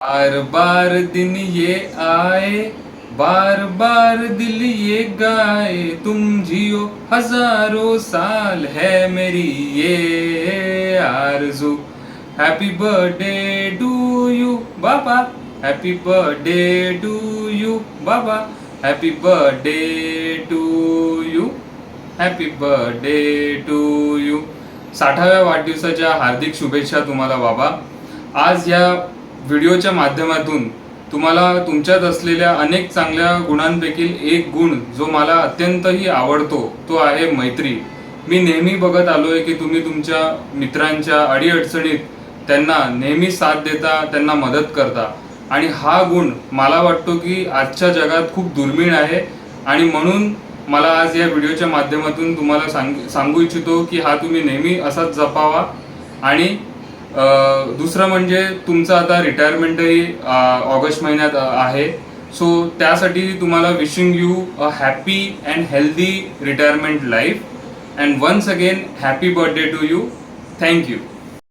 बार बार दिन ये आए, बार बार दिल ये गाए, तुम जियो हजारों साल है मेरी ये आरज़ू। हैप्पी बर्थडे टू यू बाबा, हैप्पी बर्थडे टू यू बाबा, happy birthday to you, happy birthday to you. 60व्या वाढदिवसाच्या हार्दिक शुभेच्छा तुम्हाला बाबा। आज या व्हिडिओच्या माध्यमातून तुम्हाला तुमच्यात असलेल्या अनेक चांगल्या गुणांपैकी एक गुण जो मला अत्यंतही आवडतो तो आहे मैत्री। मी नेहमी बघत आलोय की तुम्ही तुमच्या मित्रांच्या अडीअडचणीत त्यांना नेहमी साथ देता, त्यांना मदत करता, आणि हा गुण मला वाटतो की आजच्या जगात खूप दुर्मिळ आहे। आणि म्हणून मला आज या व्हिडिओच्या माध्यमातून तुम्हाला सांगू इच्छितो की हा तुम्ही नेहमी असाच जपावा। आणि दुसरं म्हणजे तुमचं आता रिटायरमेंटही ऑगस्ट महिन्यात आहे, सो त्यासाठी तुम्हाला wishing you a happy and healthy retirement life, and once again happy birthday to you. Thank you.